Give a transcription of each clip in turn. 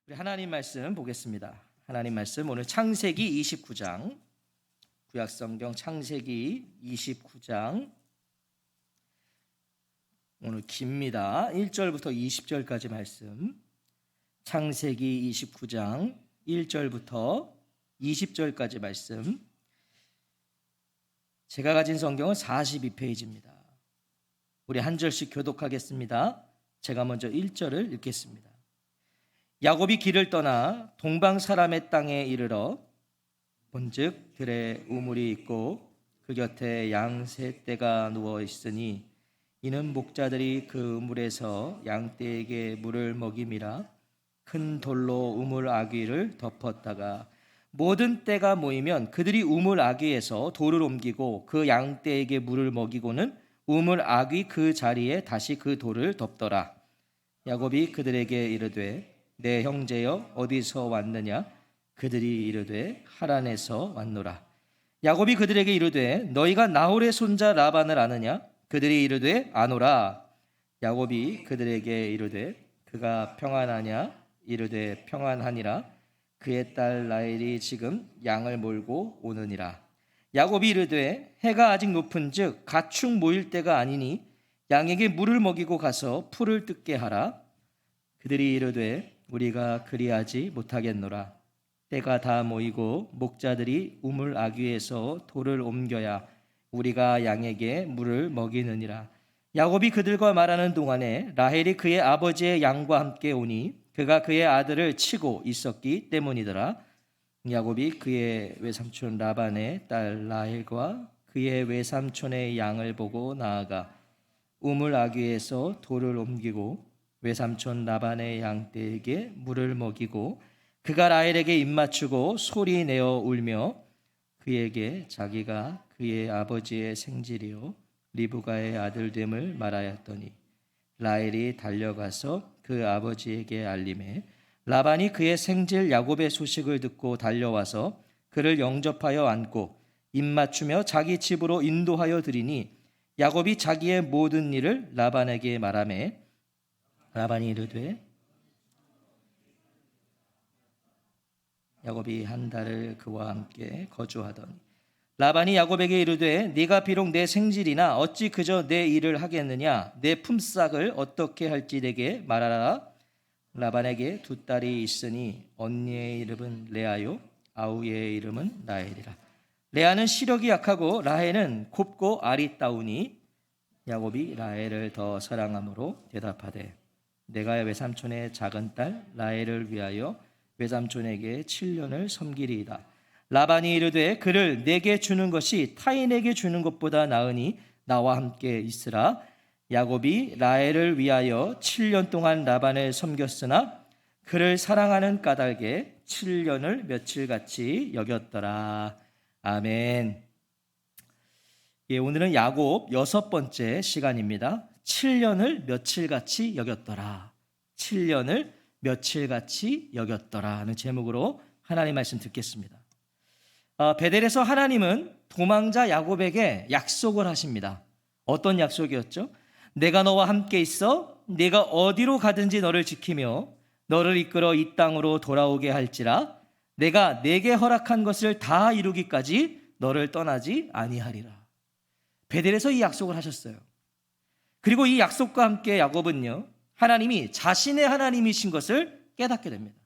우리 하나님 말씀 보겠습니다. 하나님 말씀 오늘 창세기 29장, 구약성경 창세기 29장, 오늘 깁니다. 1절부터 20절까지 말씀. 창세기 29장 1절부터 20절까지 말씀. 제가 가진 성경은 42페이지입니다. 우리 한 절씩 교독하겠습니다. 제가 먼저 1절을 읽겠습니다. 야곱이 길을 떠나 동방 사람의 땅에 이르러 본즉 들에 우물이 있고 그 곁에 양 세 떼가 누워 있으니 이는 목자들이 그 우물에서 양떼에게 물을 먹임이라. 큰 돌로 우물 아귀를 덮었다가 모든 떼가 모이면 그들이 우물 아귀에서 돌을 옮기고 그 양떼에게 물을 먹이고는 우물 아귀 그 자리에 다시 그 돌을 덮더라. 야곱이 그들에게 이르되 내 형제여 어디서 왔느냐? 그들이 이르되 하란에서 왔노라. 야곱이 그들에게 이르되 너희가 나홀의 손자 라반을 아느냐? 그들이 이르되 아노라. 야곱이 그들에게 이르되 그가 평안하냐? 이르되 평안하니라. 그의 딸 라헬이 지금 양을 몰고 오느니라. 야곱이 이르되 해가 아직 높은즉 가축 모일 때가 아니니 양에게 물을 먹이고 가서 풀을 뜯게 하라. 그들이 이르되 우리가 그리하지 못하겠노라. 때가 다 모이고 목자들이 우물 아귀에서 돌을 옮겨야 우리가 양에게 물을 먹이느니라. 야곱이 그들과 말하는 동안에 라헬이 그의 아버지의 양과 함께 오니 그가 그의 아들을 치고 있었기 때문이더라. 야곱이 그의 외삼촌 라반의 딸 라헬과 그의 외삼촌의 양을 보고 나아가 우물 아귀에서 돌을 옮기고 외삼촌 라반의 양떼에게 물을 먹이고 그가 라헬에게 입맞추고 소리내어 울며 그에게 자기가 그의 아버지의 생질이요 리브가의 아들됨을 말하였더니 라헬이 달려가서 그 아버지에게 알림해 라반이 그의 생질 야곱의 소식을 듣고 달려와서 그를 영접하여 안고 입맞추며 자기 집으로 인도하여 드리니 야곱이 자기의 모든 일을 라반에게 말하매 라반이 이르되 야곱이 한 달을 그와 함께 거주하더니 라반이 야곱에게 이르되 네가 비록 내 생질이나 어찌 그저 내 일을 하겠느냐? 내 품삯을 어떻게 할지 내게 말하라. 라반에게 두 딸이 있으니 언니의 이름은 레아요 아우의 이름은 라헬이라. 레아는 시력이 약하고 라헬은 곱고 아리따우니 야곱이 라헬을 더 사랑함으로 대답하되 내가 외삼촌의 작은 딸 라헬을 위하여 외삼촌에게 7년을 섬기리이다. 라반이 이르되 그를 내게 주는 것이 타인에게 주는 것보다 나으니 나와 함께 있으라. 야곱이 라헬을 위하여 7년 동안 라반을 섬겼으나 그를 사랑하는 까닭에 7년을 며칠같이 여겼더라. 아멘. 예, 오늘은 야곱 6번째 시간입니다. 7년을 며칠같이 여겼더라. 7년을 며칠같이 여겼더라 하는 제목으로 하나님 말씀 듣겠습니다. 베델에서 하나님은 도망자 야곱에게 약속을 하십니다. 어떤 약속이었죠? 내가 너와 함께 있어 내가 어디로 가든지 너를 지키며 너를 이끌어 이 땅으로 돌아오게 할지라. 내가 내게 허락한 것을 다 이루기까지 너를 떠나지 아니하리라. 베델에서 이 약속을 하셨어요. 그리고 이 약속과 함께 야곱은요, 하나님이 자신의 하나님이신 것을 깨닫게 됩니다.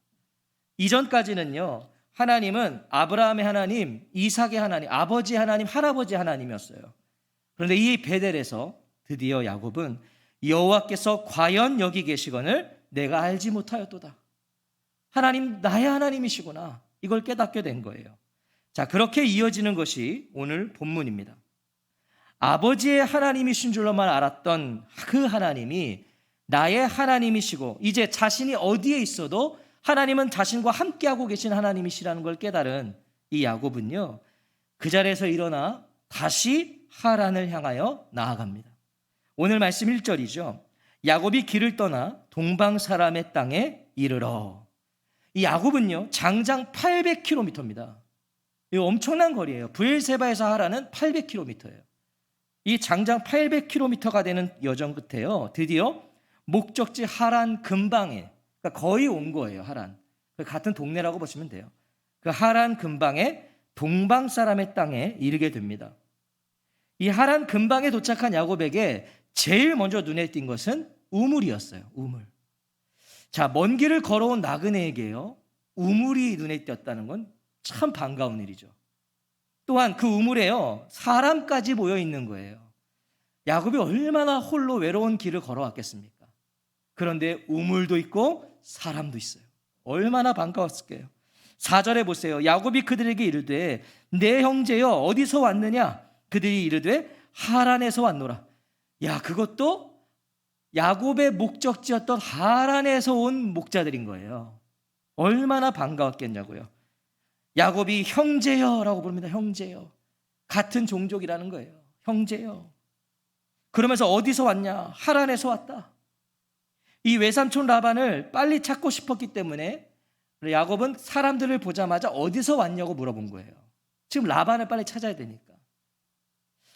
이전까지는요, 하나님은 아브라함의 하나님, 이삭의 하나님, 아버지 하나님, 할아버지 하나님이었어요. 그런데 이 베델에서 드디어 야곱은 여호와께서 과연 여기 계시거늘 내가 알지 못하였도다. 하나님 나의 하나님이시구나. 이걸 깨닫게 된 거예요. 자, 그렇게 이어지는 것이 오늘 본문입니다. 아버지의 하나님이신 줄로만 알았던 그 하나님이 나의 하나님이시고 이제 자신이 어디에 있어도 하나님은 자신과 함께하고 계신 하나님이시라는 걸 깨달은 이 야곱은요, 그 자리에서 일어나 다시 하란을 향하여 나아갑니다. 오늘 말씀 1절이죠. 야곱이 길을 떠나 동방 사람의 땅에 이르러. 이 야곱은요, 장장 800km입니다. 이 엄청난 거리예요. 브엘세바에서 하란은 800km예요. 이 장장 800km가 되는 여정 끝에요, 드디어 목적지 하란 근방에, 그러니까 거의 온 거예요. 하란. 같은 동네라고 보시면 돼요. 그 하란 근방의 동방 사람의 땅에 이르게 됩니다. 이 하란 근방에 도착한 야곱에게 제일 먼저 눈에 띈 것은 우물이었어요. 우물. 자, 먼 길을 걸어온 나그네에게요, 우물이 눈에 띄었다는 건 참 반가운 일이죠. 또한 그 우물에요, 사람까지 모여 있는 거예요. 야곱이 얼마나 홀로 외로운 길을 걸어왔겠습니까? 그런데 우물도 있고 사람도 있어요. 얼마나 반가웠을까요? 4절에 보세요. 야곱이 그들에게 이르되 내 형제여 어디서 왔느냐? 그들이 이르되 하란에서 왔노라. 야, 그것도 야곱의 목적지였던 하란에서 온 목자들인 거예요. 얼마나 반가웠겠냐고요. 야곱이 형제여라고 부릅니다. 형제여. 같은 종족이라는 거예요. 형제여. 그러면서 어디서 왔냐? 하란에서 왔다. 이 외삼촌 라반을 빨리 찾고 싶었기 때문에 야곱은 사람들을 보자마자 어디서 왔냐고 물어본 거예요. 지금 라반을 빨리 찾아야 되니까.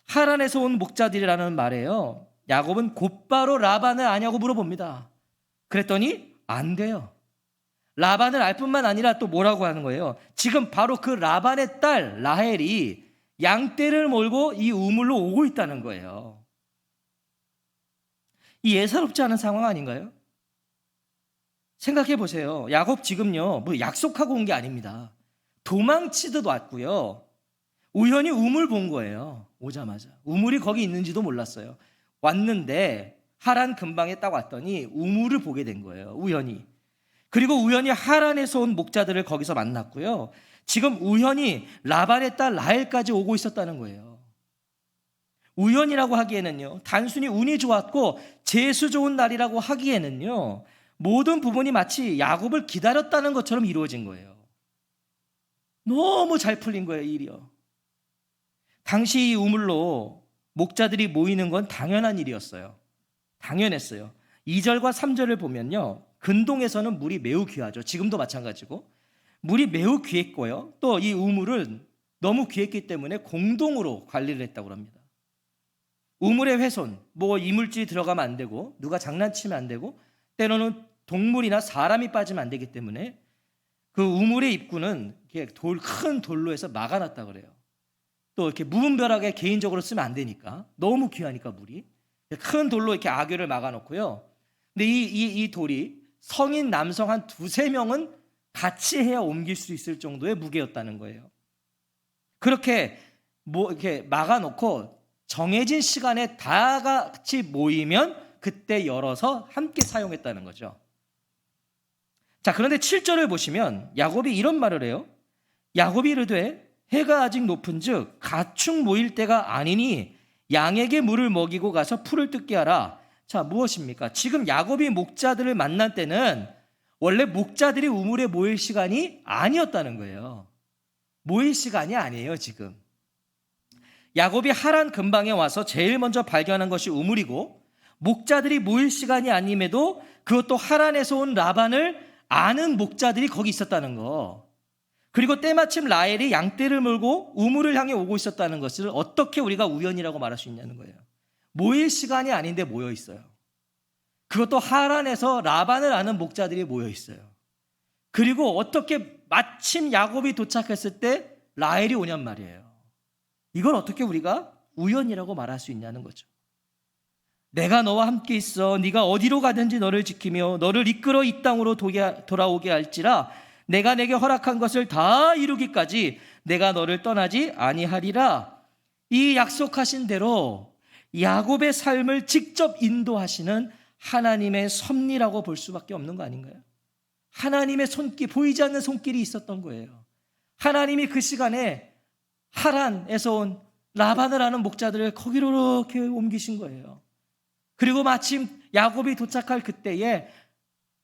하란에서 온 목자들이라는 말이에요. 야곱은 곧바로 라반을 아냐고 물어봅니다. 그랬더니 안 돼요. 라반을 알 뿐만 아니라 또 뭐라고 하는 거예요? 지금 바로 그 라반의 딸 라헬이 양떼를 몰고 이 우물로 오고 있다는 거예요. 이 예사롭지 않은 상황 아닌가요? 생각해 보세요. 야곱 지금요, 뭐 약속하고 온 게 아닙니다. 도망치듯 왔고요. 우연히 우물 본 거예요. 오자마자. 우물이 거기 있는지도 몰랐어요. 왔는데 하란 근방에 딱 왔더니 우물을 보게 된 거예요. 우연히. 그리고 우연히 하란에서 온 목자들을 거기서 만났고요. 지금 우연히 라반의 딸 라헬까지 오고 있었다는 거예요. 우연이라고 하기에는요, 단순히 운이 좋았고 재수 좋은 날이라고 하기에는요, 모든 부분이 마치 야곱을 기다렸다는 것처럼 이루어진 거예요. 너무 잘 풀린 거예요, 일이요. 당시 이 우물로 목자들이 모이는 건 당연한 일이었어요. 당연했어요. 2절과 3절을 보면요, 근동에서는 물이 매우 귀하죠. 지금도 마찬가지고 물이 매우 귀했고요. 또 이 우물은 너무 귀했기 때문에 공동으로 관리를 했다고 합니다. 우물의 훼손, 뭐 이물질이 들어가면 안 되고 누가 장난치면 안 되고 때로는 동물이나 사람이 빠지면 안 되기 때문에 그 우물의 입구는 큰 돌로 해서 막아놨다 그래요. 또 이렇게 무분별하게 개인적으로 쓰면 안 되니까, 너무 귀하니까 물이 큰 돌로 이렇게 악유를 막아놓고요. 근데 이 돌이 성인 남성 한 2-3명은 같이 해야 옮길 수 있을 정도의 무게였다는 거예요. 그렇게 이렇게 막아놓고 정해진 시간에 다 같이 모이면 그때 열어서 함께 사용했다는 거죠. 자, 그런데 7절을 보시면 야곱이 이런 말을 해요. 야곱이 이르되 해가 아직 높은즉 가축 모일 때가 아니니 양에게 물을 먹이고 가서 풀을 뜯게 하라. 자, 무엇입니까? 지금 야곱이 목자들을 만난 때는 원래 목자들이 우물에 모일 시간이 아니었다는 거예요. 모일 시간이 아니에요, 지금. 야곱이 하란 근방에 와서 제일 먼저 발견한 것이 우물이고, 목자들이 모일 시간이 아님에도 그것도 하란에서 온 라반을 아는 목자들이 거기 있었다는 거. 그리고 때마침 라헬이 양떼를 몰고 우물을 향해 오고 있었다는 것을 어떻게 우리가 우연이라고 말할 수 있냐는 거예요. 모일 시간이 아닌데 모여 있어요. 그것도 하란에서 라반을 아는 목자들이 모여 있어요. 그리고 어떻게 마침 야곱이 도착했을 때 라헬이 오냔 말이에요. 이걸 어떻게 우리가 우연이라고 말할 수 있냐는 거죠. 내가 너와 함께 있어 네가 어디로 가든지 너를 지키며 너를 이끌어 이 땅으로 돌아오게 할지라 내가 내게 허락한 것을 다 이루기까지 내가 너를 떠나지 아니하리라. 이 약속하신 대로 야곱의 삶을 직접 인도하시는 하나님의 섭리라고 볼 수밖에 없는 거 아닌가요? 하나님의 손길, 보이지 않는 손길이 있었던 거예요. 하나님이 그 시간에 하란에서 온 라반을 아는 목자들을 거기로 이렇게 옮기신 거예요. 그리고 마침 야곱이 도착할 그때에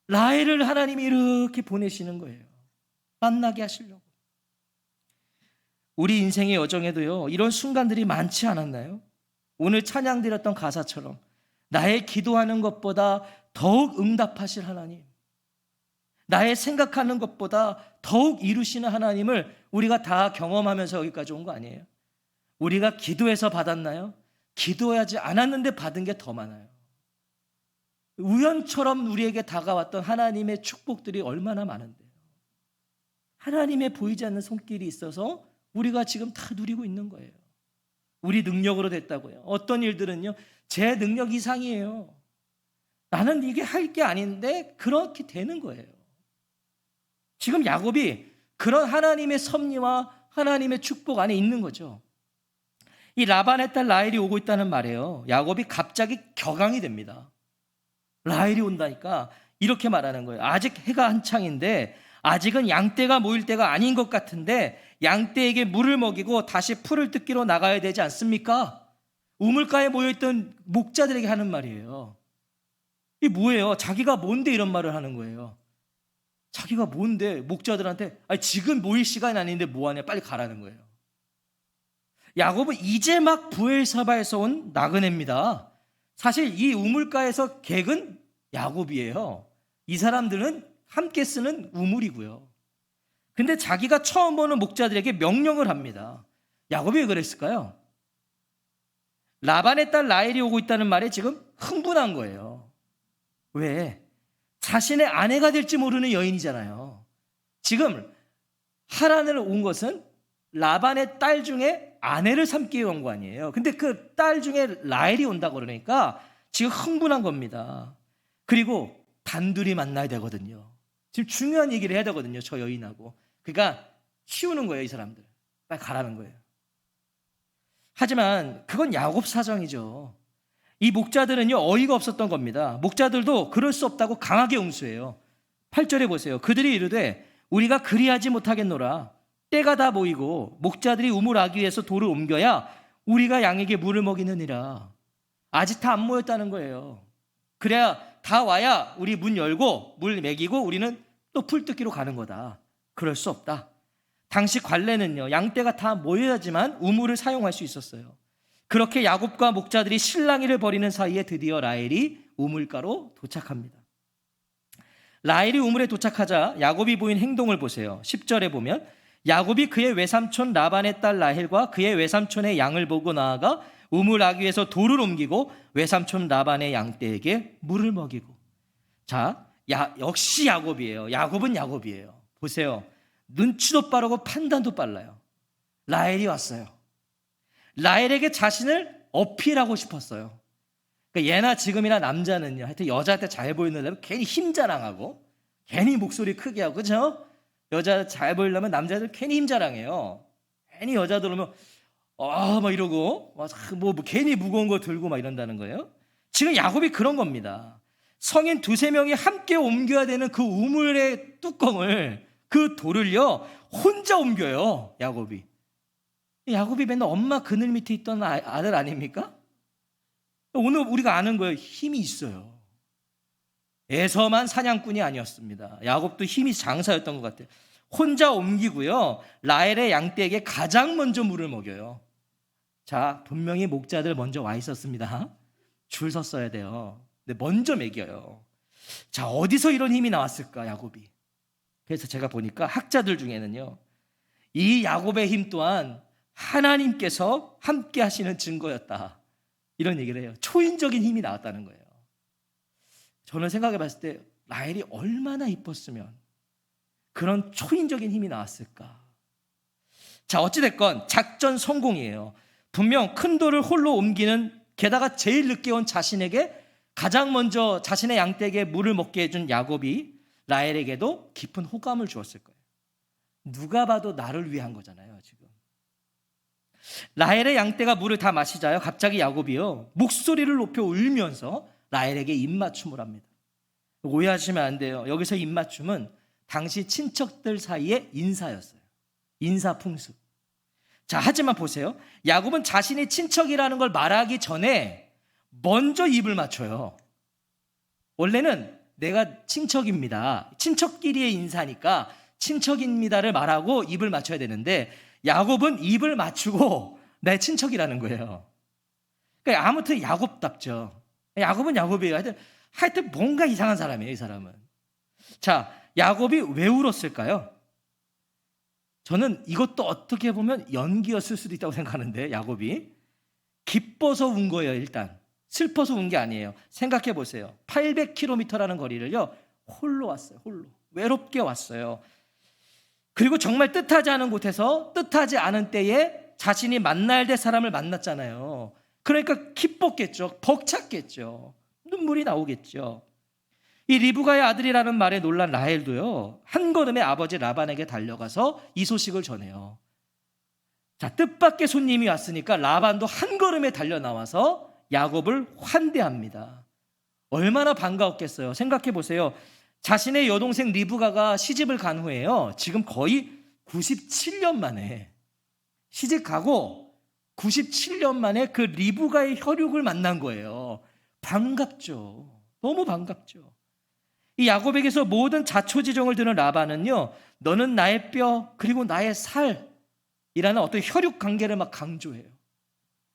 라헬을 하나님이 이렇게 보내시는 거예요. 만나게 하시려고. 우리 인생의 여정에도요, 이런 순간들이 많지 않았나요? 오늘 찬양 드렸던 가사처럼 나의 기도하는 것보다 더욱 응답하실 하나님, 나의 생각하는 것보다 더욱 이루시는 하나님을 우리가 다 경험하면서 여기까지 온 거 아니에요? 우리가 기도해서 받았나요? 기도하지 않았는데 받은 게 더 많아요. 우연처럼 우리에게 다가왔던 하나님의 축복들이 얼마나 많은데요. 하나님의 보이지 않는 손길이 있어서 우리가 지금 다 누리고 있는 거예요. 우리 능력으로 됐다고요. 어떤 일들은요, 제 능력 이상이에요. 나는 이게 할 게 아닌데 그렇게 되는 거예요. 지금 야곱이 그런 하나님의 섭리와 하나님의 축복 안에 있는 거죠. 이 라반의 딸 라헬이 오고 있다는 말이에요. 야곱이 갑자기 격앙이 됩니다. 라헬이 온다니까 이렇게 말하는 거예요. 아직 해가 한창인데 아직은 양떼가 모일 때가 아닌 것 같은데 양떼에게 물을 먹이고 다시 풀을 뜯기로 나가야 되지 않습니까? 우물가에 모여있던 목자들에게 하는 말이에요. 이게 뭐예요? 자기가 뭔데 이런 말을 하는 거예요. 자기가 뭔데 목자들한테 아니, 지금 모일 시간이 아닌데 뭐하냐, 빨리 가라는 거예요. 야곱은 이제 막 부엘사바에서 온 나그네입니다. 사실 이 우물가에서 객은 야곱이에요. 이 사람들은 함께 쓰는 우물이고요. 근데 자기가 처음 보는 목자들에게 명령을 합니다. 야곱이 왜 그랬을까요? 라반의 딸 라헬이 오고 있다는 말에 지금 흥분한 거예요. 왜? 자신의 아내가 될지 모르는 여인이잖아요. 지금 하란을 온 것은 라반의 딸 중에 아내를 삼기 위해 온 거 아니에요. 근데 그 딸 중에 라헬이 온다고 그러니까 지금 흥분한 겁니다. 그리고 단둘이 만나야 되거든요. 지금 중요한 얘기를 해야 되거든요, 저 여인하고. 그러니까 키우는 거예요, 이 사람들. 빨리 가라는 거예요. 하지만 그건 야곱 사정이죠. 이 목자들은요, 어이가 없었던 겁니다. 목자들도 그럴 수 없다고 강하게 응수해요. 8절에 보세요. 그들이 이르되 우리가 그리하지 못하겠노라. 때가 다 모이고 목자들이 우물 아귀에서 돌을 옮겨야 우리가 양에게 물을 먹이느니라. 아직 다 안 모였다는 거예요. 그래야 다 와야 우리 문 열고 물 먹이고 우리는 또 풀 뜯기로 가는 거다. 그럴 수 없다. 당시 관례는요, 양떼가 다 모여야지만 우물을 사용할 수 있었어요. 그렇게 야곱과 목자들이 실랑이를 벌이는 사이에 드디어 라헬이 우물가로 도착합니다. 라헬이 우물에 도착하자 야곱이 보인 행동을 보세요. 10절에 보면 야곱이 그의 외삼촌 라반의 딸 라헬과 그의 외삼촌의 양을 보고 나아가 우물 아귀에서 돌을 옮기고 외삼촌 라반의 양떼에게 물을 먹이고. 자, 역시 야곱이에요. 야곱은 야곱이에요. 보세요. 눈치도 빠르고 판단도 빨라요. 라헬이 왔어요. 라헬에게 자신을 어필하고 싶었어요. 그러니까 예나 지금이나 남자는요, 하여튼 여자한테 잘 보이려면 괜히 힘 자랑하고 괜히 목소리 크게 하고, 그죠? 여자 잘 보이려면 남자들 괜히 힘 자랑해요. 괜히 여자들 오면 막 이러고 뭐 괜히 무거운 거 들고 막 이런다는 거예요. 지금 야곱이 그런 겁니다. 성인 두세 명이 함께 옮겨야 되는 그 우물의 뚜껑을, 그 돌을요, 혼자 옮겨요, 야곱이. 야곱이 맨날 엄마 그늘 밑에 있던 아들 아닙니까? 오늘 우리가 아는 거예요. 힘이 있어요. 에서만 사냥꾼이 아니었습니다. 야곱도 힘이 장사였던 것 같아요. 혼자 옮기고요, 라헬의 양떼에게 가장 먼저 물을 먹여요. 자, 분명히 목자들 먼저 와 있었습니다. 줄 섰어야 돼요. 근데 먼저 먹여요. 자, 어디서 이런 힘이 나왔을까, 야곱이? 그래서 제가 보니까 학자들 중에는요, 이 야곱의 힘 또한 하나님께서 함께 하시는 증거였다, 이런 얘기를 해요. 초인적인 힘이 나왔다는 거예요. 저는 생각해 봤을 때 라헬이 얼마나 이뻤으면 그런 초인적인 힘이 나왔을까. 자, 어찌됐건 작전 성공이에요. 분명 큰 돌을 홀로 옮기는, 게다가 제일 늦게 온 자신에게 가장 먼저 자신의 양떼에게 물을 먹게 해준 야곱이 라헬에게도 깊은 호감을 주었을 거예요. 누가 봐도 나를 위한 거잖아요, 지금. 라헬의 양떼가 물을 다 마시자요, 갑자기 야곱이요, 목소리를 높여 울면서 라헬에게 입맞춤을 합니다. 오해하시면 안 돼요. 여기서 입맞춤은 당시 친척들 사이의 인사였어요. 인사 풍습. 자, 하지만 보세요. 야곱은 자신이 친척이라는 걸 말하기 전에 먼저 입을 맞춰요. 원래는 내가 친척입니다, 친척끼리의 인사니까 친척입니다를 말하고 입을 맞춰야 되는데, 야곱은 입을 맞추고 내 친척이라는 거예요. 그러니까 아무튼 야곱답죠. 야곱은 야곱이에요. 하여튼 뭔가 이상한 사람이에요, 이 사람은. 자, 야곱이 왜 울었을까요? 저는 이것도 어떻게 보면 연기였을 수도 있다고 생각하는데, 야곱이 기뻐서 운 거예요. 일단 슬퍼서 운 게 아니에요. 생각해 보세요. 800km라는 거리를요 홀로 왔어요. 홀로 외롭게 왔어요. 그리고 정말 뜻하지 않은 곳에서 뜻하지 않은 때에 자신이 만나야 될 사람을 만났잖아요. 그러니까 기뻤겠죠. 벅찼겠죠. 눈물이 나오겠죠. 이 리브가의 아들이라는 말에 놀란 라헬도요, 한 걸음에 아버지 라반에게 달려가서 이 소식을 전해요. 자, 뜻밖의 손님이 왔으니까 라반도 한 걸음에 달려 나와서 야곱을 환대합니다. 얼마나 반가웠겠어요. 생각해 보세요. 자신의 여동생 리브가가 시집을 간 후에요, 지금 거의 97년 만에 시집 가고 97년 만에 그 리브가의 혈육을 만난 거예요. 반갑죠. 너무 반갑죠. 이 야곱에게서 모든 자초지종을 들은 라반은요, 너는 나의 뼈 그리고 나의 살이라는 어떤 혈육 관계를 막 강조해요.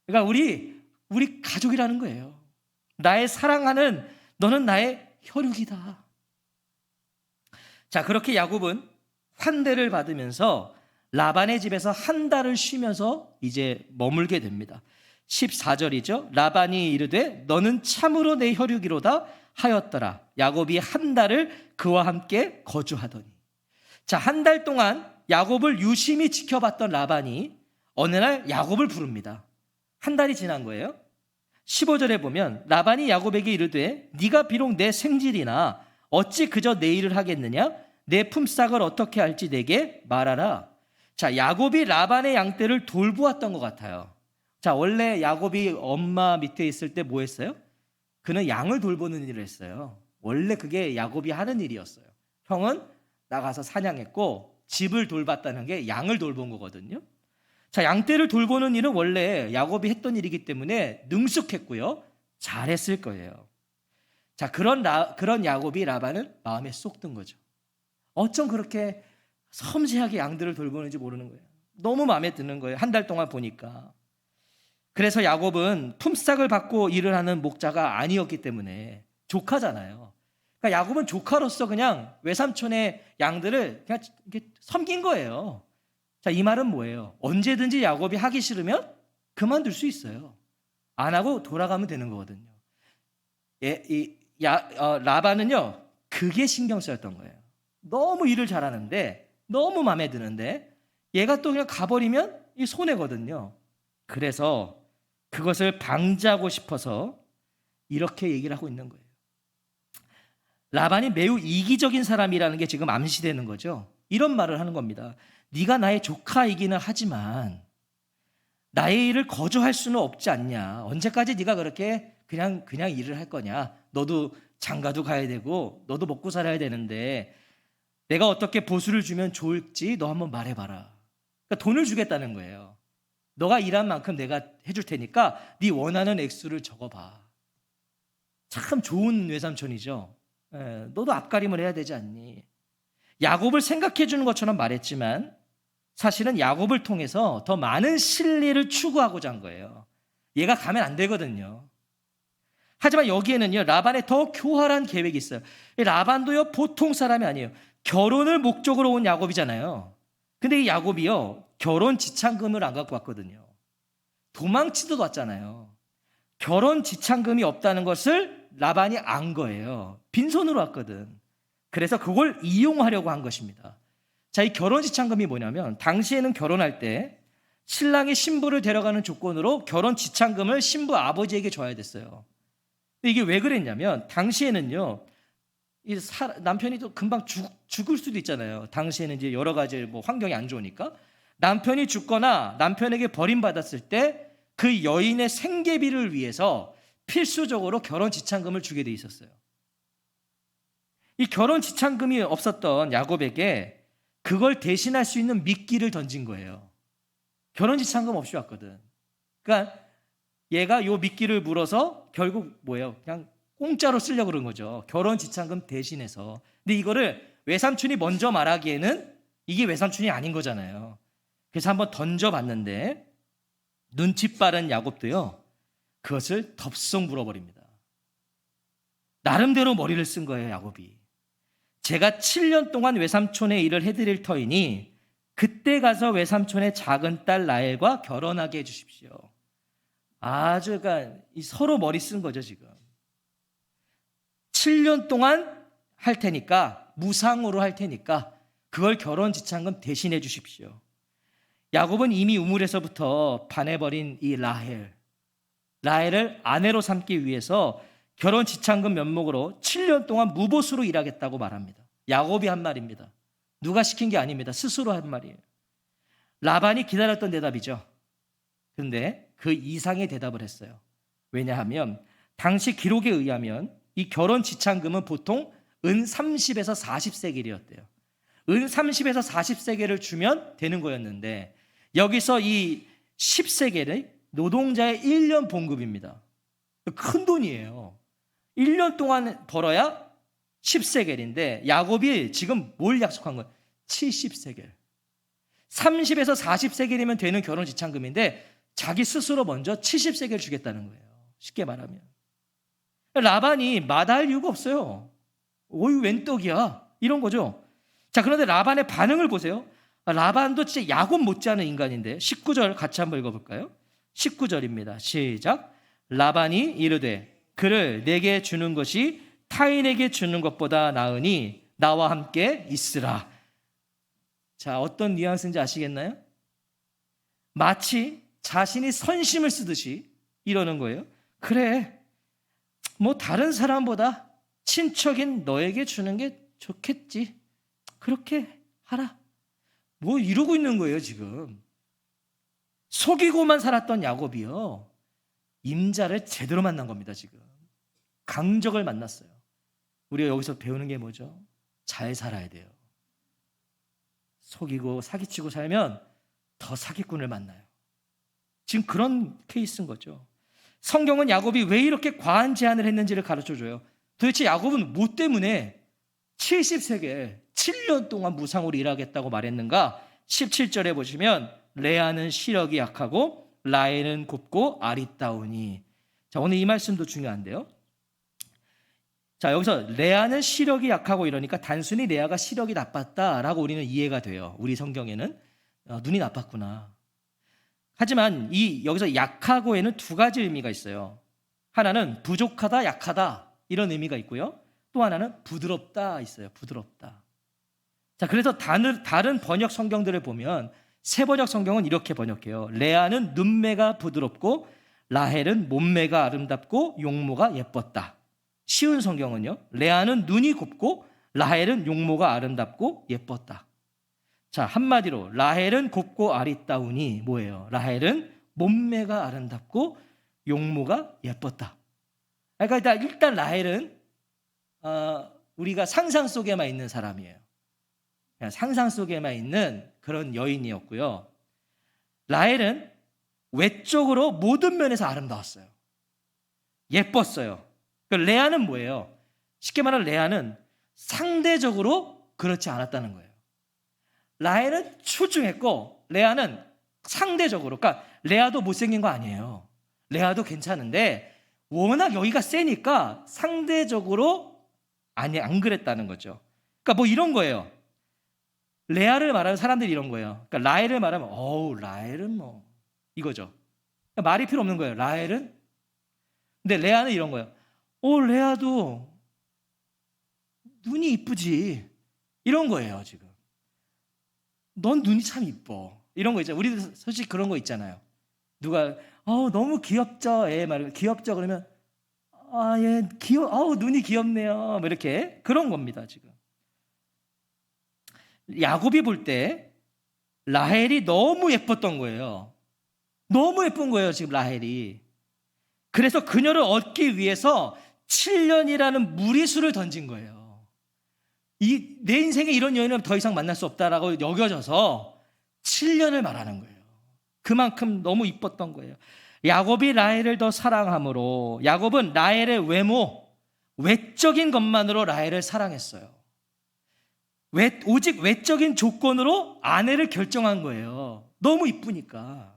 그러니까 우리 가족이라는 거예요. 나의 사랑하는 너는 나의 혈육이다. 자, 그렇게 야곱은 환대를 받으면서 라반의 집에서 한 달을 쉬면서 이제 머물게 됩니다. 14절이죠. 라반이 이르되 너는 참으로 내 혈육이로다 하였더라. 야곱이 한 달을 그와 함께 거주하더니. 자, 한 달 동안 야곱을 유심히 지켜봤던 라반이 어느 날 야곱을 부릅니다. 한 달이 지난 거예요. 15절에 보면 라반이 야곱에게 이르되 네가 비록 내 생질이나 어찌 그저 내 일을 하겠느냐? 내 품삯을 어떻게 할지 내게 말하라. 자, 야곱이 라반의 양떼를 돌보았던 것 같아요. 자, 원래 야곱이 엄마 밑에 있을 때 뭐 했어요? 그는 양을 돌보는 일을 했어요. 원래 그게 야곱이 하는 일이었어요. 형은 나가서 사냥했고 집을 돌봤다는 게 양을 돌본 거거든요. 자, 양떼를 돌보는 일은 원래 야곱이 했던 일이기 때문에 능숙했고요. 잘했을 거예요. 자, 그런 야곱이 라반은 마음에 쏙 든 거죠. 어쩜 그렇게 섬세하게 양들을 돌보는지 모르는 거예요. 너무 마음에 드는 거예요. 한 달 동안 보니까. 그래서 야곱은 품삯을 받고 일을 하는 목자가 아니었기 때문에 조카잖아요. 그러니까 야곱은 조카로서 그냥 외삼촌의 양들을 그냥 이렇게 섬긴 거예요. 자, 이 말은 뭐예요? 언제든지 야곱이 하기 싫으면 그만둘 수 있어요. 안 하고 돌아가면 되는 거거든요. 라반은요, 그게 신경 쓰였던 거예요. 너무 일을 잘하는데, 너무 마음에 드는데, 얘가 또 그냥 가버리면 이 손해거든요. 그래서 그것을 방지하고 싶어서 이렇게 얘기를 하고 있는 거예요. 라반이 매우 이기적인 사람이라는 게 지금 암시되는 거죠. 이런 말을 하는 겁니다. 네가 나의 조카이기는 하지만 나의 일을 거저할 수는 없지 않냐. 언제까지 네가 그렇게 그냥 일을 할 거냐. 너도 장가도 가야 되고 너도 먹고 살아야 되는데 내가 어떻게 보수를 주면 좋을지 너 한번 말해봐라. 그러니까 돈을 주겠다는 거예요. 너가 일한 만큼 내가 해줄 테니까 네 원하는 액수를 적어봐. 참 좋은 외삼촌이죠. 너도 앞가림을 해야 되지 않니? 야곱을 생각해 주는 것처럼 말했지만 사실은 야곱을 통해서 더 많은 신뢰를 추구하고자 한 거예요. 얘가 가면 안 되거든요. 하지만 여기에는요, 라반의 더 교활한 계획이 있어요. 라반도요, 보통 사람이 아니에요. 결혼을 목적으로 온 야곱이잖아요. 근데 이 야곱이요, 결혼 지참금을 안 갖고 왔거든요. 도망치듯 왔잖아요. 결혼 지참금이 없다는 것을 라반이 안 거예요. 빈손으로 왔거든. 그래서 그걸 이용하려고 한 것입니다. 자, 이 결혼 지참금이 뭐냐면 당시에는 결혼할 때 신랑이 신부를 데려가는 조건으로 결혼 지참금을 신부 아버지에게 줘야 됐어요. 근데 이게 왜 그랬냐면 당시에는요, 남편이 또 금방 죽을 수도 있잖아요. 당시에는 이제 여러 가지 뭐 환경이 안 좋으니까 남편이 죽거나 남편에게 버림받았을 때 그 여인의 생계비를 위해서 필수적으로 결혼 지참금을 주게 돼 있었어요. 이 결혼 지참금이 없었던 야곱에게 그걸 대신할 수 있는 미끼를 던진 거예요. 결혼 지참금 없이 왔거든. 그러니까 얘가 요 미끼를 물어서 결국 뭐예요? 그냥 공짜로 쓰려고 그런 거죠. 결혼 지참금 대신해서. 근데 이거를 외삼촌이 먼저 말하기에는 이게 외삼촌이 아닌 거잖아요. 그래서 한번 던져봤는데 눈치 빠른 야곱도요, 그것을 덥석 물어버립니다. 나름대로 머리를 쓴 거예요, 야곱이. 제가 7년 동안 외삼촌의 일을 해드릴 터이니 그때 가서 외삼촌의 작은 딸 라헬과 결혼하게 해주십시오. 아주 그러니까 서로 머리 쓴 거죠, 지금. 7년 동안 할 테니까, 무상으로 할 테니까 그걸 결혼 지참금 대신해 주십시오. 야곱은 이미 우물에서부터 반해버린 이 라헬을 아내로 삼기 위해서 결혼 지참금 면목으로 7년 동안 무보수로 일하겠다고 말합니다. 야곱이 한 말입니다. 누가 시킨 게 아닙니다. 스스로 한 말이에요. 라반이 기다렸던 대답이죠. 그런데 그 이상의 대답을 했어요. 왜냐하면 당시 기록에 의하면 이 결혼 지참금은 보통 은 30에서 40세겔이었대요. 은 30에서 40세겔을 주면 되는 거였는데 여기서 이 10세겔은 노동자의 1년 봉급입니다. 큰 돈이에요. 1년 동안 벌어야 10세겔인데 야곱이 지금 뭘 약속한 거예요? 70세겔. 30에서 40세겔이면 되는 결혼 지참금인데 자기 스스로 먼저 70세겔 주겠다는 거예요. 쉽게 말하면. 라반이 마다할 이유가 없어요. 어이 웬 떡이야? 이런 거죠. 자, 그런데 라반의 반응을 보세요. 라반도 진짜 야곱 못지않은 인간인데 19절 같이 한번 읽어볼까요? 19절입니다. 시작. 라반이 이르되 그를 내게 주는 것이 타인에게 주는 것보다 나으니 나와 함께 있으라. 자, 어떤 뉘앙스인지 아시겠나요? 마치 자신이 선심을 쓰듯이 이러는 거예요. 그래, 뭐 다른 사람보다 친척인 너에게 주는 게 좋겠지. 그렇게 하라. 뭐 이러고 있는 거예요, 지금. 속이고만 살았던 야곱이요. 임자를 제대로 만난 겁니다, 지금. 강적을 만났어요. 우리가 여기서 배우는 게 뭐죠? 잘 살아야 돼요. 속이고 사기치고 살면 더 사기꾼을 만나요. 지금 그런 케이스인 거죠. 성경은 야곱이 왜 이렇게 과한 제안을 했는지를 가르쳐줘요. 도대체 야곱은 뭐 때문에 70세겔 7년 동안 무상으로 일하겠다고 말했는가? 17절에 보시면 레아는 시력이 약하고 라헬은 곱고 아리따우니. 자, 오늘 이 말씀도 중요한데요. 자, 여기서 레아는 시력이 약하고 이러니까 단순히 레아가 시력이 나빴다라고 우리는 이해가 돼요. 우리 성경에는 눈이 나빴구나. 하지만 여기서 약하고에는 두 가지 의미가 있어요. 하나는 부족하다, 약하다 이런 의미가 있고요. 또 하나는 부드럽다 있어요. 부드럽다. 자, 그래서 다른 번역 성경들을 보면 새 번역 성경은 이렇게 번역해요. 레아는 눈매가 부드럽고 라헬은 몸매가 아름답고 용모가 예뻤다. 쉬운 성경은요. 레아는 눈이 곱고 라헬은 용모가 아름답고 예뻤다. 자, 한마디로 라헬은 곱고 아리따우니 뭐예요? 라헬은 몸매가 아름답고 용모가 예뻤다. 그러니까 일단 라헬은 우리가 상상 속에만 있는 사람이에요. 그냥 상상 속에만 있는 그런 여인이었고요. 라헬은 외적으로 모든 면에서 아름다웠어요. 예뻤어요. 레아는 뭐예요? 쉽게 말하면 레아는 상대적으로 그렇지 않았다는 거예요. 라헬은 출중했고 레아는 상대적으로, 그러니까 레아도 못생긴 거 아니에요. 레아도 괜찮은데 워낙 여기가 세니까 상대적으로 안 그랬다는 거죠. 그러니까 뭐 이런 거예요. 레아를 말하는 사람들이 이런 거예요. 그러니까 라헬을 말하면 라헬은 뭐 이거죠. 그러니까 말이 필요 없는 거예요. 라헬은. 근데 레아는 이런 거예요. 레아도 눈이 이쁘지. 이런 거예요, 지금. 넌 눈이 참 이뻐. 이런 거 있잖아요. 우리도 솔직히 그런 거 있잖아요. 누가 너무 귀엽죠. 귀엽죠. 그러면 얘 눈이 귀엽네요. 뭐 이렇게 그런 겁니다, 지금. 야곱이 볼 때 라헬이 너무 예뻤던 거예요. 너무 예쁜 거예요, 지금 라헬이. 그래서 그녀를 얻기 위해서 7년이라는 무리수를 던진 거예요. 내 인생에 이런 여인은 더 이상 만날 수 없다라고 여겨져서 7년을 말하는 거예요. 그만큼 너무 이뻤던 거예요. 야곱이 라헬을 더 사랑함으로 야곱은 라헬의 외적인 것만으로 라헬을 사랑했어요. 오직 외적인 조건으로 아내를 결정한 거예요. 너무 이쁘니까.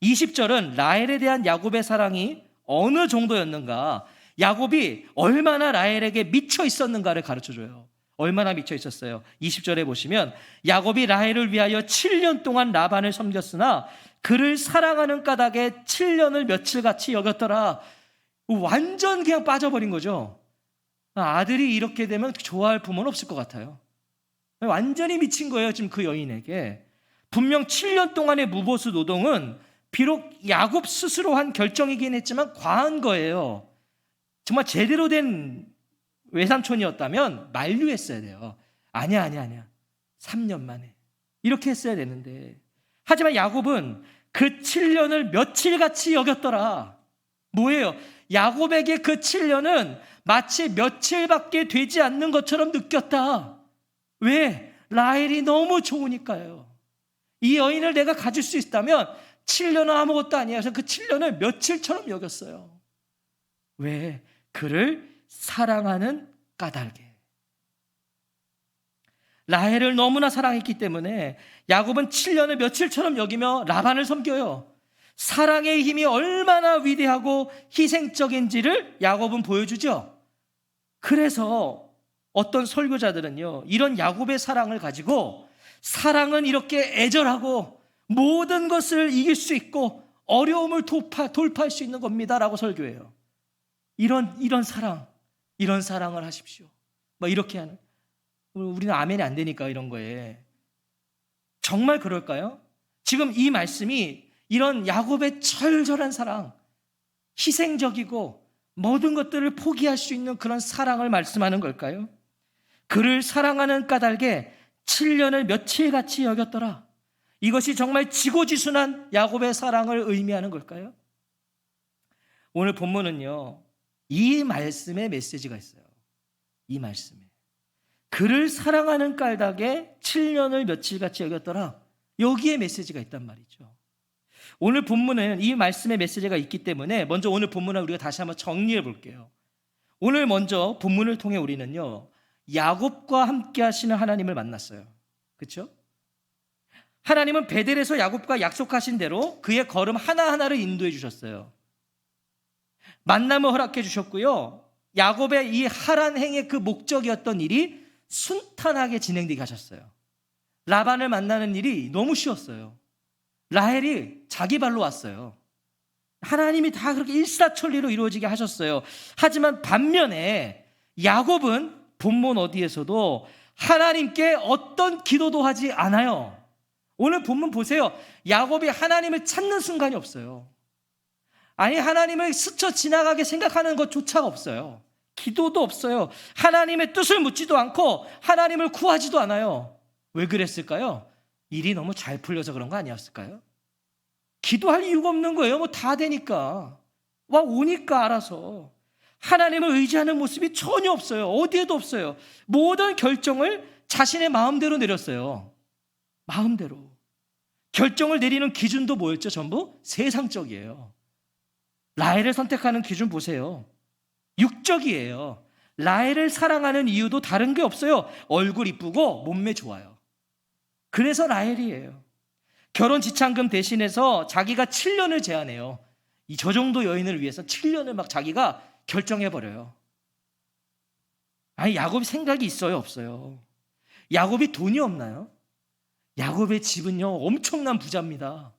20절은 라헬에 대한 야곱의 사랑이 어느 정도였는가, 야곱이 얼마나 라헬에게 미쳐 있었는가를 가르쳐줘요. 얼마나 미쳐 있었어요. 20절에 보시면 야곱이 라헬을 위하여 7년 동안 라반을 섬겼으나 그를 사랑하는 까닭에 7년을 며칠같이 여겼더라. 완전 그냥 빠져버린 거죠. 아들이 이렇게 되면 좋아할 부모는 없을 것 같아요. 완전히 미친 거예요. 지금 그 여인에게. 분명 7년 동안의 무보수 노동은 비록 야곱 스스로 한 결정이긴 했지만 과한 거예요. 정말 제대로 된 외삼촌이었다면 만류했어야 돼요. 아니야. 3년 만에. 이렇게 했어야 되는데. 하지만 야곱은 그 7년을 며칠같이 여겼더라. 뭐예요? 야곱에게 그 7년은 마치 며칠밖에 되지 않는 것처럼 느꼈다. 왜? 라헬이 너무 좋으니까요. 이 여인을 내가 가질 수 있다면 7년은 아무것도 아니야. 그래서 그 7년을 며칠처럼 여겼어요. 왜? 그를 사랑하는 까닭에. 라헬을 너무나 사랑했기 때문에 야곱은 7년을 며칠처럼 여기며 라반을 섬겨요. 사랑의 힘이 얼마나 위대하고 희생적인지를 야곱은 보여주죠. 그래서 어떤 설교자들은요, 이런 야곱의 사랑을 가지고 사랑은 이렇게 애절하고 모든 것을 이길 수 있고 어려움을 돌파할 수 있는 겁니다라고 설교해요. 이런 사랑을 하십시오. 뭐 이렇게 하는. 우리는 아멘이 안 되니까 이런 거에. 정말 그럴까요? 지금 이 말씀이 이런 야곱의 철저한 사랑, 희생적이고 모든 것들을 포기할 수 있는 그런 사랑을 말씀하는 걸까요? 그를 사랑하는 까닭에 7년을 며칠같이 여겼더라. 이것이 정말 지고지순한 야곱의 사랑을 의미하는 걸까요? 오늘 본문은요, 이 말씀에 메시지가 있어요. 이 말씀에. 그를 사랑하는 까닭에 7년을 며칠같이 여겼더라. 여기에 메시지가 있단 말이죠. 오늘 본문은 이 말씀의 메시지가 있기 때문에 먼저 오늘 본문을 우리가 다시 한번 정리해 볼게요. 오늘 먼저 본문을 통해 우리는요, 야곱과 함께 하시는 하나님을 만났어요. 그렇죠? 하나님은 베델에서 야곱과 약속하신 대로 그의 걸음 하나하나를 인도해 주셨어요. 만남을 허락해 주셨고요. 야곱의 이 하란 행의 그 목적이었던 일이 순탄하게 진행되게 하셨어요. 라반을 만나는 일이 너무 쉬웠어요. 라헬이 자기 발로 왔어요. 하나님이 다 그렇게 일사천리로 이루어지게 하셨어요. 하지만 반면에 야곱은 본문 어디에서도 하나님께 어떤 기도도 하지 않아요. 오늘 본문 보세요. 야곱이 하나님을 찾는 순간이 없어요. 아니, 하나님을 스쳐 지나가게 생각하는 것조차 없어요. 기도도 없어요. 하나님의 뜻을 묻지도 않고 하나님을 구하지도 않아요. 왜 그랬을까요? 일이 너무 잘 풀려서 그런 거 아니었을까요? 기도할 이유가 없는 거예요. 뭐 다 되니까. 오니까 알아서. 하나님을 의지하는 모습이 전혀 없어요. 어디에도 없어요. 모든 결정을 자신의 마음대로 내렸어요. 마음대로. 결정을 내리는 기준도 뭐였죠? 전부 세상적이에요. 라헬을 선택하는 기준 보세요. 육적이에요. 라헬을 사랑하는 이유도 다른 게 없어요. 얼굴 이쁘고 몸매 좋아요. 그래서 라헬이에요. 결혼 지참금 대신해서 자기가 7년을 제안해요. 저 정도 여인을 위해서 7년을 막 자기가 결정해버려요. 아니, 야곱이 생각이 있어요, 없어요? 야곱이 돈이 없나요? 야곱의 집은요, 엄청난 부자입니다.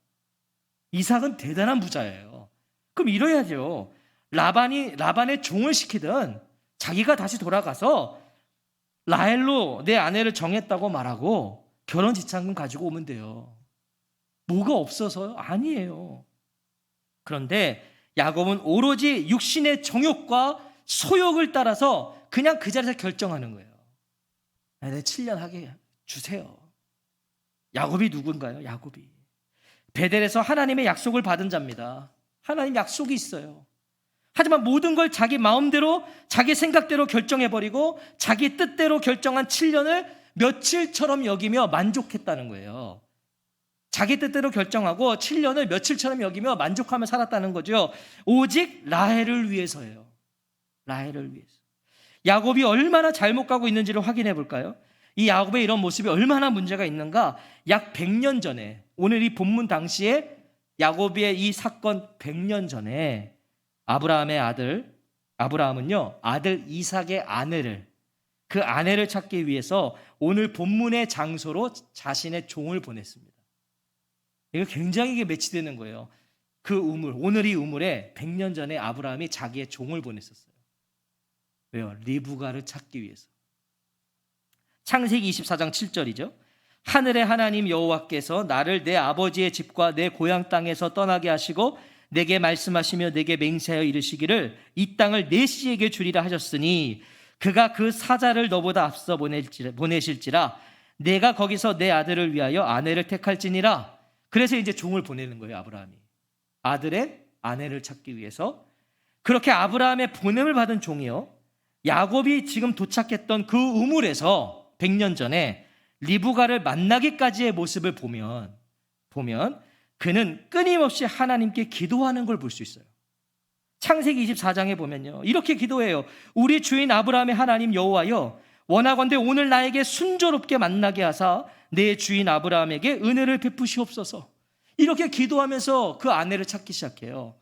이삭은 대단한 부자예요. 그럼 이래야죠. 라반의 종을 시키든 자기가 다시 돌아가서 라헬로 내 아내를 정했다고 말하고 결혼 지참금 가지고 오면 돼요. 뭐가 없어서요? 아니에요. 그런데 야곱은 오로지 육신의 정욕과 소욕을 따라서 그냥 그 자리에서 결정하는 거예요. 내 7년 하게 주세요. 야곱이 누군가요? 야곱이 베델에서 하나님의 약속을 받은 자입니다. 하나님 약속이 있어요. 하지만 모든 걸 자기 마음대로 자기 생각대로 결정해버리고 자기 뜻대로 결정한 7년을 며칠처럼 여기며 만족했다는 거예요. 자기 뜻대로 결정하고 7년을 며칠처럼 여기며 만족하며 살았다는 거죠. 오직 라헬을 위해서예요. 라헬을 위해서. 야곱이 얼마나 잘못 가고 있는지를 확인해 볼까요? 이 야곱의 이런 모습이 얼마나 문제가 있는가? 약 100년 전에, 오늘 이 본문 당시에 야곱의 이 사건 100년 전에 아브라함은요, 아들 이삭의 아내를, 그 아내를 찾기 위해서 오늘 본문의 장소로 자신의 종을 보냈습니다. 이거 굉장히 매치되는 거예요. 오늘 이 우물에 100년 전에 아브라함이 자기의 종을 보냈었어요. 왜요? 리브가를 찾기 위해서. 창세기 24장 7절이죠. 하늘의 하나님 여호와께서 나를 내 아버지의 집과 내 고향 땅에서 떠나게 하시고 내게 말씀하시며 내게 맹세하여 이르시기를 이 땅을 내 씨에게 주리라 하셨으니 그가 그 사자를 너보다 앞서 보내실지라 내가 거기서 내 아들을 위하여 아내를 택할지니라. 그래서 이제 종을 보내는 거예요. 아브라함이 아들의 아내를 찾기 위해서. 그렇게 아브라함의 보냄을 받은 종이요, 야곱이 지금 도착했던 그 우물에서 100년 전에 리브가를 만나기까지의 모습을 보면 그는 끊임없이 하나님께 기도하는 걸 볼 수 있어요. 창세기 24장에 보면요, 이렇게 기도해요. 우리 주인 아브라함의 하나님 여호와여, 원하건대 오늘 나에게 순조롭게 만나게 하사 내 주인 아브라함에게 은혜를 베푸시옵소서. 이렇게 기도하면서 그 아내를 찾기 시작해요.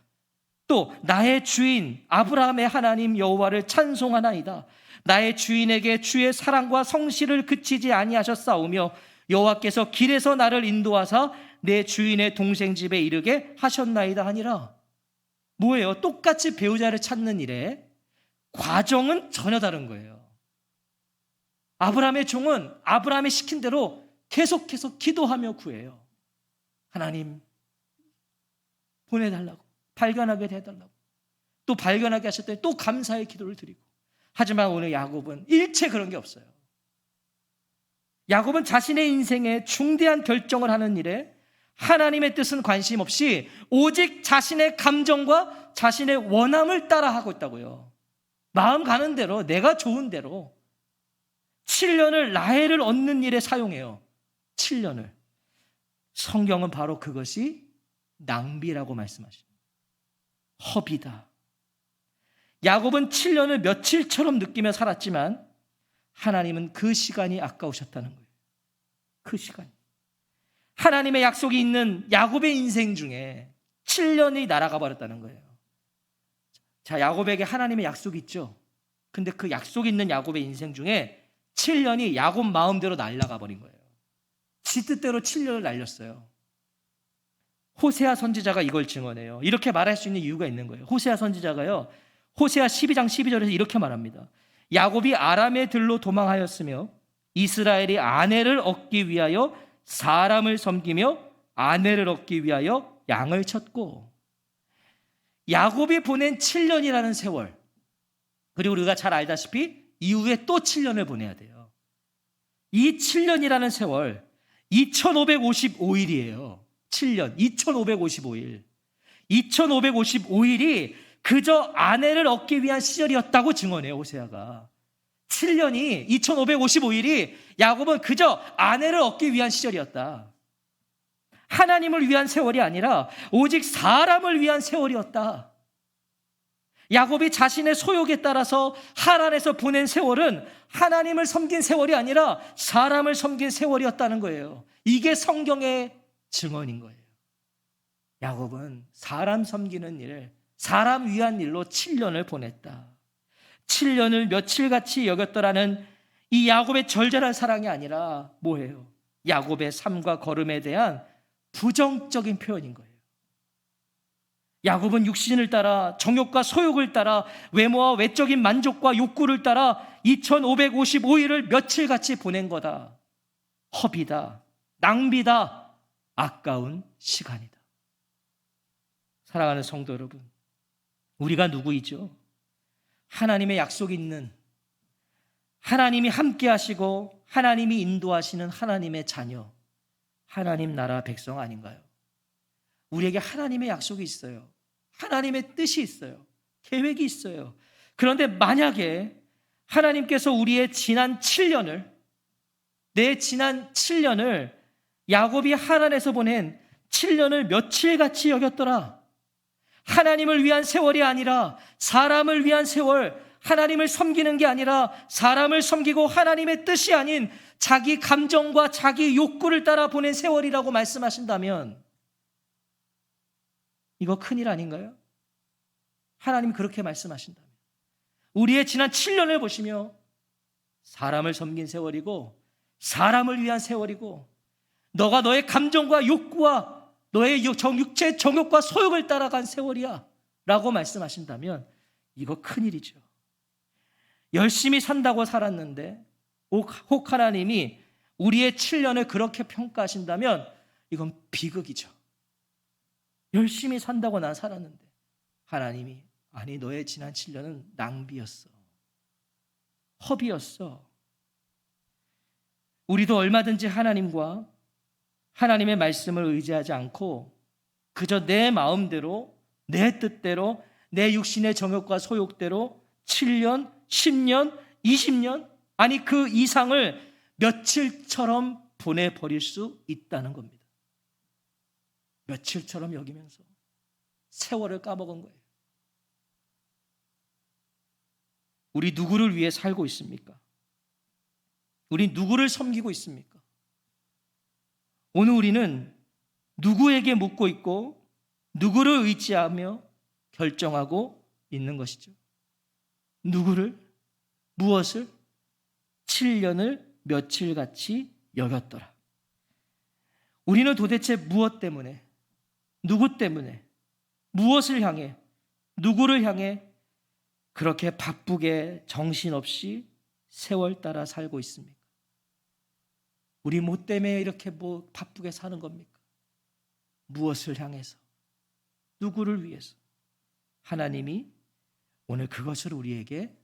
또 나의 주인 아브라함의 하나님 여호와를 찬송하나이다. 나의 주인에게 주의 사랑과 성실을 그치지 아니하셨사오며 여호와께서 길에서 나를 인도하사 내 주인의 동생 집에 이르게 하셨나이다 하니라. 뭐예요? 똑같이 배우자를 찾는 일에 과정은 전혀 다른 거예요. 아브라함의 종은 아브라함이 시킨 대로 계속해서 기도하며 구해요. 하나님 보내달라고, 발견하게 해달라고. 또 발견하게 하셨더니 또 감사의 기도를 드리고. 하지만 오늘 야곱은 일체 그런 게 없어요. 야곱은 자신의 인생에 중대한 결정을 하는 일에 하나님의 뜻은 관심 없이 오직 자신의 감정과 자신의 원함을 따라하고 있다고요. 마음 가는 대로, 내가 좋은 대로 7년을 라헬을 얻는 일에 사용해요. 7년을. 성경은 바로 그것이 낭비라고 말씀하십니다. 허비다. 야곱은 7년을 며칠처럼 느끼며 살았지만 하나님은 그 시간이 아까우셨다는 거예요. 그 시간. 하나님의 약속이 있는 야곱의 인생 중에 7년이 날아가 버렸다는 거예요. 자, 야곱에게 하나님의 약속이 있죠. 근데 그 약속이 있는 야곱의 인생 중에 7년이 야곱 마음대로 날아가 버린 거예요. 지 뜻대로 7년을 날렸어요. 호세아 선지자가 이걸 증언해요. 이렇게 말할 수 있는 이유가 있는 거예요. 호세아 선지자가요, 호세아 12장 12절에서 이렇게 말합니다. 야곱이 아람의 들로 도망하였으며 이스라엘이 아내를 얻기 위하여 사람을 섬기며 아내를 얻기 위하여 양을 쳤고. 야곱이 보낸 7년이라는 세월, 그리고 우리가 잘 알다시피 이후에 또 7년을 보내야 돼요. 이 7년이라는 세월 2555일이에요. 7년 2555일. 2555일이 그저 아내를 얻기 위한 시절이었다고 증언해요. 호세아가 7년이 2555일이 야곱은 그저 아내를 얻기 위한 시절이었다. 하나님을 위한 세월이 아니라 오직 사람을 위한 세월이었다. 야곱이 자신의 소욕에 따라서 하란에서 보낸 세월은 하나님을 섬긴 세월이 아니라 사람을 섬긴 세월이었다는 거예요. 이게 성경의 증언인 거예요. 야곱은 사람 섬기는 일, 사람 위한 일로 7년을 보냈다. 7년을 며칠같이 여겼더라는 이 야곱의 절절한 사랑이 아니라 뭐예요? 야곱의 삶과 걸음에 대한 부정적인 표현인 거예요. 야곱은 육신을 따라, 정욕과 소욕을 따라, 외모와 외적인 만족과 욕구를 따라 2555일을 며칠같이 보낸 거다. 허비다, 낭비다, 아까운 시간이다. 사랑하는 성도 여러분, 우리가 누구이죠? 하나님의 약속이 있는, 하나님이 함께 하시고 하나님이 인도하시는 하나님의 자녀, 하나님 나라 백성 아닌가요? 우리에게 하나님의 약속이 있어요. 하나님의 뜻이 있어요. 계획이 있어요. 그런데 만약에 하나님께서 우리의 지난 7년을, 내 지난 7년을 야곱이 하란에서 보낸 7년을 며칠같이 여겼더라. 하나님을 위한 세월이 아니라 사람을 위한 세월, 하나님을 섬기는 게 아니라 사람을 섬기고 하나님의 뜻이 아닌 자기 감정과 자기 욕구를 따라 보낸 세월이라고 말씀하신다면 이거 큰일 아닌가요? 하나님 그렇게 말씀하신다면 우리의 지난 7년을 보시며 사람을 섬긴 세월이고 사람을 위한 세월이고 너가 너의 감정과 욕구와 너의 육체 정욕과 소욕을 따라간 세월이야 라고 말씀하신다면 이거 큰일이죠. 열심히 산다고 살았는데 혹 하나님이 우리의 7년을 그렇게 평가하신다면 이건 비극이죠. 열심히 산다고 난 살았는데 하나님이 아니 너의 지난 7년은 낭비였어. 허비였어. 우리도 얼마든지 하나님과 하나님의 말씀을 의지하지 않고 그저 내 마음대로 내 뜻대로 내 육신의 정욕과 소욕대로 7년, 10년, 20년 아니 그 이상을 며칠처럼 보내버릴 수 있다는 겁니다. 며칠처럼 여기면서 세월을 까먹은 거예요. 우리 누구를 위해 살고 있습니까? 우리 누구를 섬기고 있습니까? 오늘 우리는 누구에게 묻고 있고 누구를 의지하며 결정하고 있는 것이죠. 누구를, 무엇을, 7년을 며칠같이 여겼더라. 우리는 도대체 무엇 때문에, 누구 때문에, 무엇을 향해, 누구를 향해 그렇게 바쁘게 정신없이 세월 따라 살고 있습니까? 우리 뭐 때문에 이렇게 바쁘게 사는 겁니까? 무엇을 향해서, 누구를 위해서? 하나님이 오늘 그것을 우리에게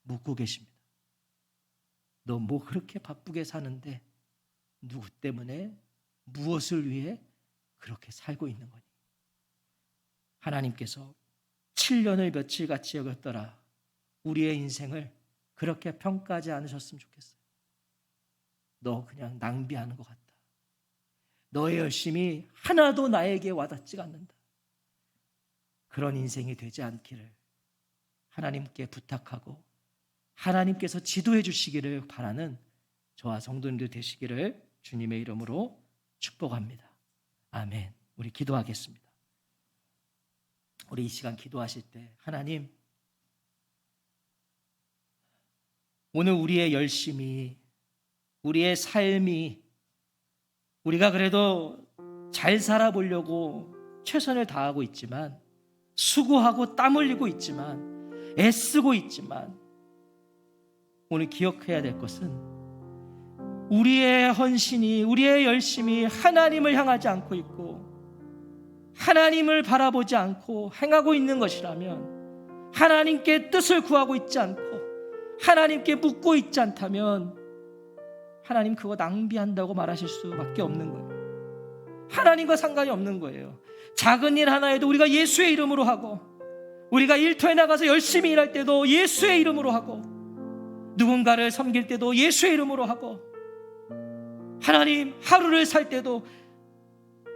묻고 계십니다. 너 뭐 그렇게 바쁘게 사는데 누구 때문에, 무엇을 위해 그렇게 살고 있는 거니? 하나님께서 7년을 며칠같이 여겼더라. 우리의 인생을 그렇게 평가하지 않으셨으면 좋겠어요. 너 그냥 낭비하는 것 같다. 너의 열심이 하나도 나에게 와닿지가 않는다. 그런 인생이 되지 않기를 하나님께 부탁하고 하나님께서 지도해 주시기를 바라는 저와 성도님들 되시기를 주님의 이름으로 축복합니다. 아멘. 우리 기도하겠습니다. 우리 이 시간 기도하실 때 하나님, 오늘 우리의 열심이, 우리의 삶이, 우리가 그래도 잘 살아보려고 최선을 다하고 있지만, 수고하고 땀 흘리고 있지만, 애쓰고 있지만, 오늘 기억해야 될 것은 우리의 헌신이, 우리의 열심이 하나님을 향하지 않고 있고 하나님을 바라보지 않고 행하고 있는 것이라면, 하나님께 뜻을 구하고 있지 않고 하나님께 묻고 있지 않다면 하나님 그거 낭비한다고 말하실 수밖에 없는 거예요. 하나님과 상관이 없는 거예요. 작은 일 하나에도 우리가 예수의 이름으로 하고, 우리가 일터에 나가서 열심히 일할 때도 예수의 이름으로 하고, 누군가를 섬길 때도 예수의 이름으로 하고, 하나님 하루를 살 때도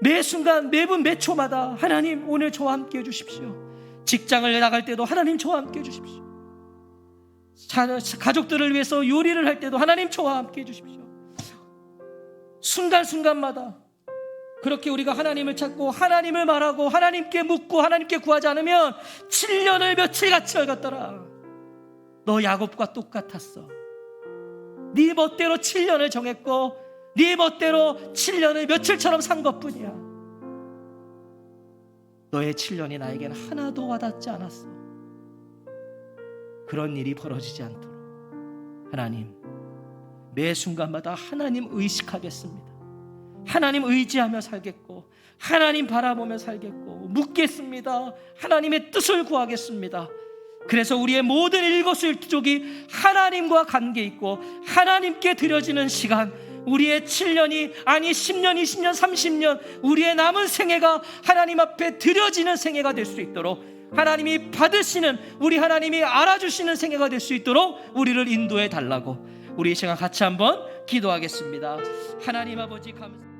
매 순간 매분 매 초마다 하나님 오늘 저와 함께 해주십시오. 직장을 나갈 때도 하나님 저와 함께 해주십시오. 가족들을 위해서 요리를 할 때도 하나님 저와 함께 해주십시오. 순간순간마다 그렇게 우리가 하나님을 찾고 하나님을 말하고 하나님께 묻고 하나님께 구하지 않으면 7년을 며칠같이 여겼더라. 너 야곱과 똑같았어. 네 멋대로 7년을 정했고 네 멋대로 7년을 며칠처럼 산 것뿐이야. 너의 7년이 나에게는 하나도 와닿지 않았어. 그런 일이 벌어지지 않도록 하나님, 매 순간마다 하나님 의식하겠습니다. 하나님 의지하며 살겠고 하나님 바라보며 살겠고 묻겠습니다. 하나님의 뜻을 구하겠습니다. 그래서 우리의 모든 일거수일투족이 하나님과 관계 있고 하나님께 드려지는 시간, 우리의 7년이 아니 10년, 20년, 30년 우리의 남은 생애가 하나님 앞에 드려지는 생애가 될 수 있도록, 하나님이 받으시는, 우리 하나님이 알아주시는 생애가 될 수 있도록 우리를 인도해 달라고 우리 이 시간 같이 한번 기도하겠습니다. 하나님 아버지 감사합니다.